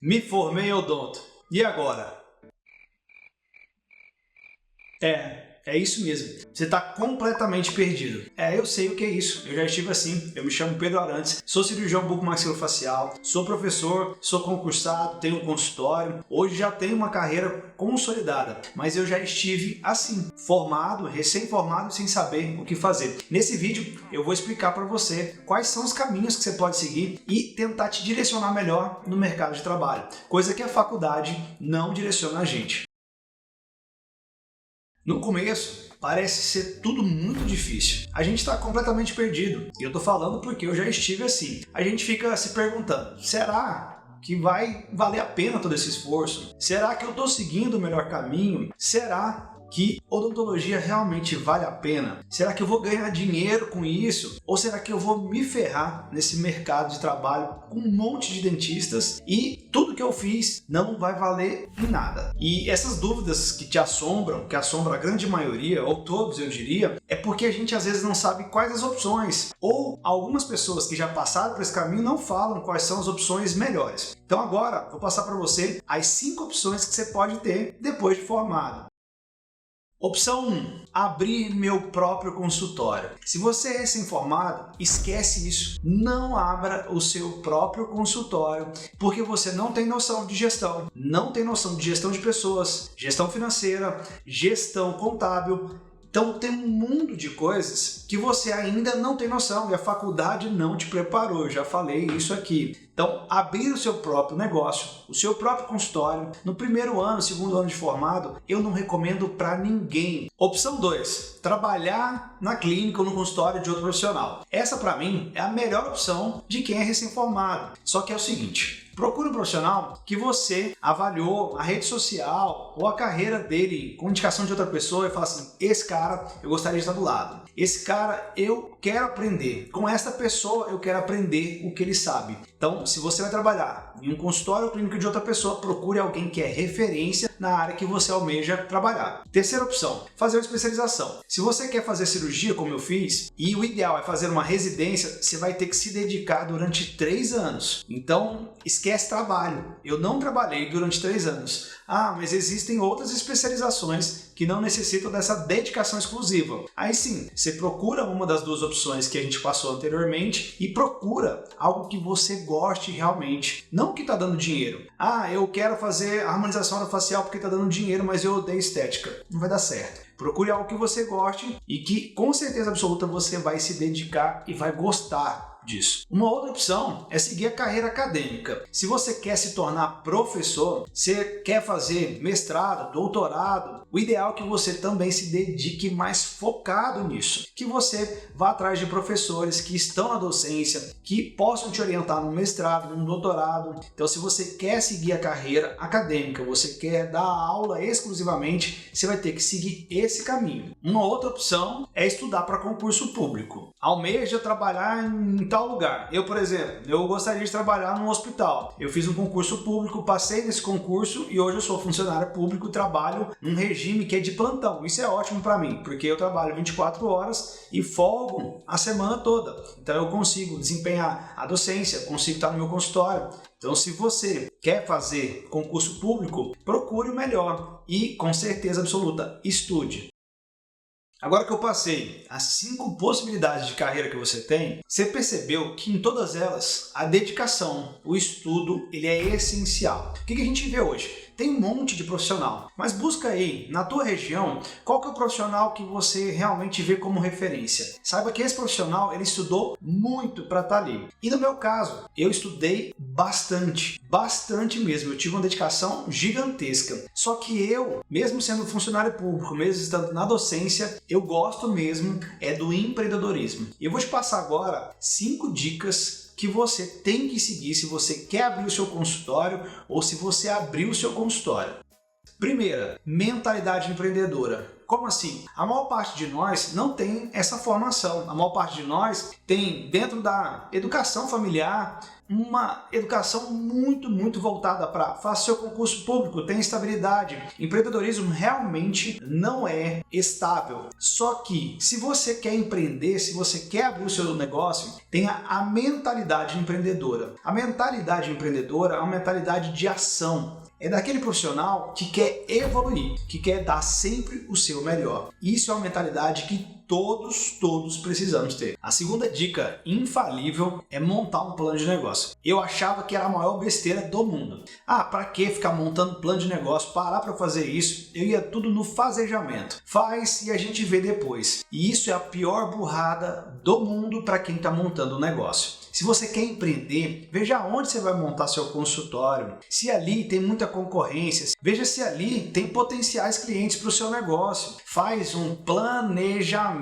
Me formei em odonto. E agora? É isso mesmo. Você está completamente perdido. Eu sei o que é isso. Eu já estive assim. Eu me chamo Pedro Arantes, sou cirurgião bucomaxilofacial, sou professor, sou concursado, tenho um consultório. Hoje já tenho uma carreira consolidada, mas eu já estive assim, formado, recém-formado, sem saber o que fazer. Nesse vídeo eu vou explicar para você quais são os caminhos que você pode seguir e tentar te direcionar melhor no mercado de trabalho, coisa que a faculdade não direciona a gente. No começo, parece ser tudo muito difícil. A gente está completamente perdido. E eu tô falando porque eu já estive assim. A gente fica se perguntando, será que vai valer a pena todo esse esforço? Será que eu estou seguindo o melhor caminho? Será que odontologia realmente vale a pena? Será que eu vou ganhar dinheiro com isso? Ou será que eu vou me ferrar nesse mercado de trabalho com um monte de dentistas e tudo que eu fiz não vai valer em nada? E essas dúvidas que te assombram, que assombram a grande maioria, ou todos eu diria, é porque a gente às vezes não sabe quais as opções, ou algumas pessoas que já passaram por esse caminho não falam quais são as opções melhores. Então agora vou passar para você as 5 opções que você pode ter depois de formado. Opção 1. Abrir meu próprio consultório. Se você é recém-formado, esquece isso. Não abra o seu próprio consultório, porque você não tem noção de gestão. Não tem noção de gestão de pessoas, gestão financeira, gestão contábil. Então tem um mundo de coisas que você ainda não tem noção e a faculdade não te preparou, eu já falei isso aqui. Então abrir o seu próprio negócio, o seu próprio consultório, no primeiro ano, segundo ano de formado, eu não recomendo para ninguém. Opção 2, trabalhar na clínica ou no consultório de outro profissional. Essa para mim é a melhor opção de quem é recém-formado. Só que é o seguinte, procure um profissional que você avaliou a rede social ou a carreira dele com indicação de outra pessoa e fala assim, esse cara eu gostaria de estar do lado. Esse cara eu quero aprender. Com essa pessoa eu quero aprender o que ele sabe. Então, se você vai trabalhar em um consultório ou clínica de outra pessoa, procure alguém que é referência na área que você almeja trabalhar. Terceira opção, fazer uma especialização. Se você quer fazer cirurgia, como eu fiz, e o ideal é fazer uma residência, você vai ter que se dedicar durante 3 anos. Então, esquece trabalho. Eu não trabalhei durante 3 anos. Mas existem outras especializações que não necessitam dessa dedicação exclusiva. Aí sim, você procura uma das 2 opções que a gente passou anteriormente e procura algo que você goste realmente, não que está dando dinheiro. Eu quero fazer harmonização facial porque está dando dinheiro, mas eu odeio estética. Não vai dar certo. Procure algo que você goste e que com certeza absoluta você vai se dedicar e vai gostar disso. Uma outra opção é seguir a carreira acadêmica. Se você quer se tornar professor, você quer fazer mestrado, doutorado, o ideal é que você também se dedique mais focado nisso. Que você vá atrás de professores que estão na docência, que possam te orientar no mestrado, no doutorado. Então, se você quer seguir a carreira acadêmica, você quer dar aula exclusivamente, você vai ter que seguir esse caminho. Uma outra opção é estudar para concurso público. Almeja trabalhar em tal lugar. Eu, por exemplo, eu gostaria de trabalhar num hospital. Eu fiz um concurso público, passei nesse concurso e hoje eu sou funcionário público e trabalho num regime que é de plantão. Isso é ótimo para mim, porque eu trabalho 24 horas e folgo a semana toda. Então eu consigo desempenhar a docência, consigo estar no meu consultório. Então, se você quer fazer concurso público, procure o melhor e, com certeza absoluta, estude. Agora que eu passei as 5 possibilidades de carreira que você tem, você percebeu que em todas elas a dedicação, o estudo, ele é essencial. O que a gente vê hoje? Tem um monte de profissional, mas busca aí, na tua região, qual que é o profissional que você realmente vê como referência. Saiba que esse profissional, ele estudou muito para estar ali. E no meu caso, eu estudei bastante mesmo. Eu tive uma dedicação gigantesca. Só que eu, mesmo sendo funcionário público, mesmo estando na docência, eu gosto mesmo do empreendedorismo. E eu vou te passar agora 5 dicas que você tem que seguir se você quer abrir o seu consultório ou se você abriu o seu consultório. Primeira, mentalidade empreendedora. Como assim? A maior parte de nós não tem essa formação. A maior parte de nós tem, dentro da educação familiar, uma educação muito voltada para faça seu concurso público, tem estabilidade. Empreendedorismo realmente não é estável. Só que se você quer empreender, se você quer abrir o seu negócio, tenha a mentalidade empreendedora. A mentalidade empreendedora é uma mentalidade de ação. É daquele profissional que quer evoluir, que quer dar sempre o seu melhor. Isso é uma mentalidade que todos precisamos ter. A segunda dica infalível é montar um plano de negócio. Eu achava que era a maior besteira do mundo. Para que ficar montando plano de negócio? Parar para fazer isso? Eu ia tudo no fazejamento. Faz e a gente vê depois. E isso é a pior burrada do mundo para quem está montando um negócio. Se você quer empreender, veja onde você vai montar seu consultório. Se ali tem muita concorrência, veja se ali tem potenciais clientes para o seu negócio. Faz um planejamento.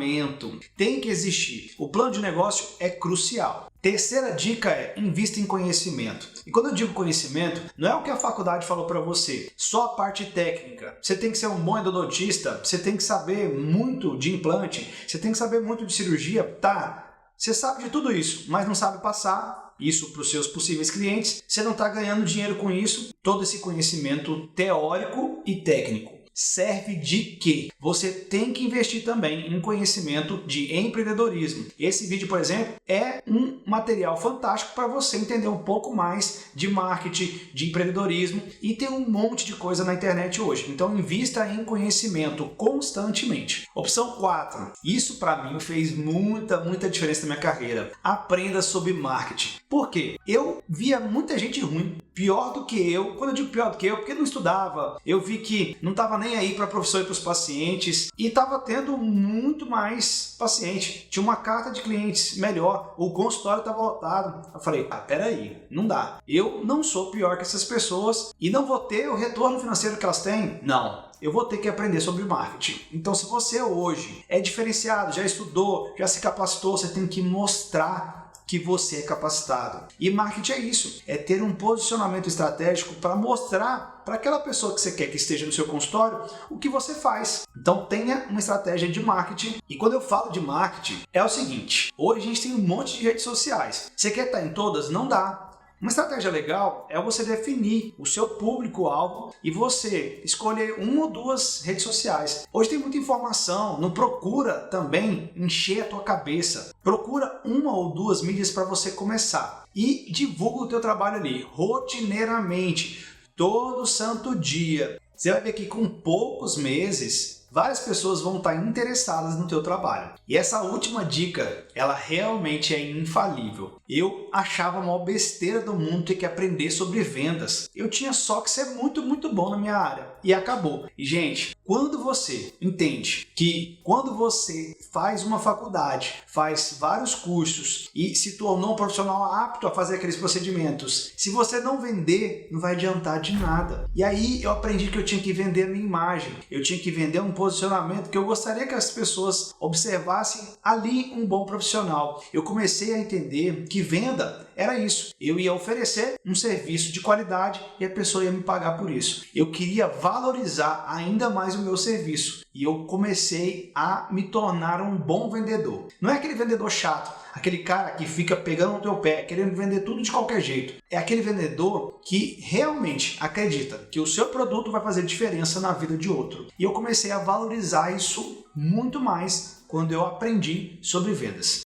Tem que existir. O plano de negócio é crucial. Terceira dica é invista em conhecimento. E quando eu digo conhecimento, não é o que a faculdade falou para você, só a parte técnica. Você tem que ser um bom endodontista, você tem que saber muito de implante, você tem que saber muito de cirurgia, tá? Você sabe de tudo isso, mas não sabe passar isso para os seus possíveis clientes. Você não está ganhando dinheiro com isso. Todo esse conhecimento teórico e técnico serve de quê? Você tem que investir também em conhecimento de empreendedorismo. Esse vídeo, por exemplo, é um material fantástico para você entender um pouco mais de marketing, de empreendedorismo, e tem um monte de coisa na internet hoje. Então invista em conhecimento constantemente. Opção 4. Isso para mim fez muita diferença na minha carreira. Aprenda sobre marketing. Por quê? Eu via muita gente ruim, pior do que eu. Quando eu digo pior do que eu, porque não estudava. Eu vi que não estava nem aí para a profissão e para os pacientes, e estava tendo muito mais paciente. Tinha uma carta de clientes melhor, o consultório estava lotado. Eu falei, peraí, não dá. Eu não sou pior que essas pessoas e não vou ter o retorno financeiro que elas têm? Não. Eu vou ter que aprender sobre marketing. Então, se você hoje é diferenciado, já estudou, já se capacitou, você tem que mostrar que você é capacitado. E marketing é isso, é ter um posicionamento estratégico para mostrar para aquela pessoa que você quer que esteja no seu consultório o que você faz. Então tenha uma estratégia de marketing. E quando eu falo de marketing, é o seguinte, hoje a gente tem um monte de redes sociais. Você quer estar em todas? Não dá. Uma estratégia legal é você definir o seu público-alvo e você escolher uma ou duas redes sociais. Hoje tem muita informação, não procura também encher a tua cabeça. Procura uma ou duas mídias para você começar e divulga o teu trabalho ali, rotineiramente, todo santo dia. Você vai ver que com poucos meses, várias pessoas vão estar interessadas no teu trabalho. E essa última dica, ela realmente é infalível. Eu achava a maior besteira do mundo ter que aprender sobre vendas. Eu tinha só que ser muito bom na minha área. E acabou. E, gente, quando você entende que quando você faz uma faculdade, faz vários cursos e se tornou um profissional apto a fazer aqueles procedimentos, se você não vender, não vai adiantar de nada. E aí eu aprendi que eu tinha que vender a minha imagem. Eu tinha que vender um posicionamento que eu gostaria que as pessoas observassem ali um bom profissional. Eu comecei a entender que venda era isso. Eu ia oferecer um serviço de qualidade e a pessoa ia me pagar por isso. Eu queria valorizar ainda mais o meu serviço e eu comecei a me tornar um bom vendedor. Não é aquele vendedor chato, aquele cara que fica pegando no teu pé, querendo vender tudo de qualquer jeito. É aquele vendedor que realmente acredita que o seu produto vai fazer diferença na vida de outro. E eu comecei a valorizar isso muito mais quando eu aprendi sobre vendas.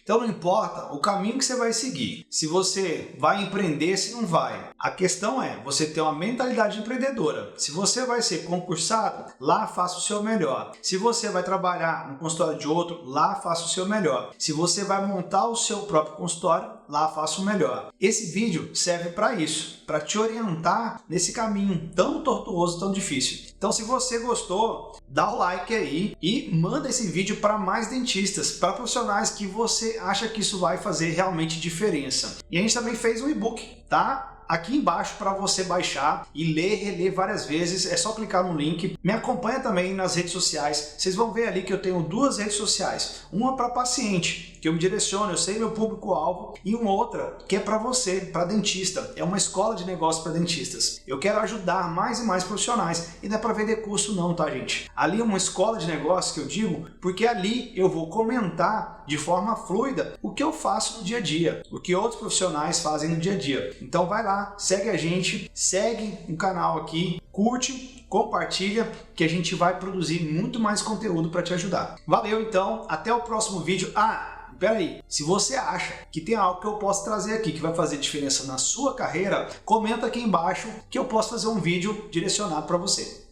Então não importa o caminho que você vai seguir, se você vai empreender, se não vai. A questão é você ter uma mentalidade empreendedora. Se você vai ser concursado, lá faça o seu melhor. Se você vai trabalhar no consultório de outro, lá faça o seu melhor. Se você vai montar o seu próprio consultório, lá faça o melhor. Esse vídeo serve para isso, para te orientar nesse caminho tão tortuoso, tão difícil. Então se você gostou, dá o like aí e manda esse vídeo para mais dentistas, para profissionais que você acha que isso vai fazer realmente diferença. E a gente também fez um e-book, tá? aqui embaixo para você baixar e ler e reler várias vezes. É só clicar no link. Me acompanha também nas redes sociais. Vocês vão ver ali que eu tenho 2 redes sociais. Uma para paciente, que eu me direciono, eu sei meu público-alvo, e uma outra que é para você, para dentista. É uma escola de negócios para dentistas. Eu quero ajudar mais e mais profissionais. E não é para vender curso não, tá, gente? Ali é uma escola de negócios que eu digo, porque ali eu vou comentar de forma fluida o que eu faço no dia a dia, o que outros profissionais fazem no dia a dia. Então vai lá, segue a gente, segue o canal aqui, curte, compartilha, que a gente vai produzir muito mais conteúdo para te ajudar. Valeu então, até o próximo vídeo. Peraí, se você acha que tem algo que eu posso trazer aqui que vai fazer diferença na sua carreira, comenta aqui embaixo que eu posso fazer um vídeo direcionado para você.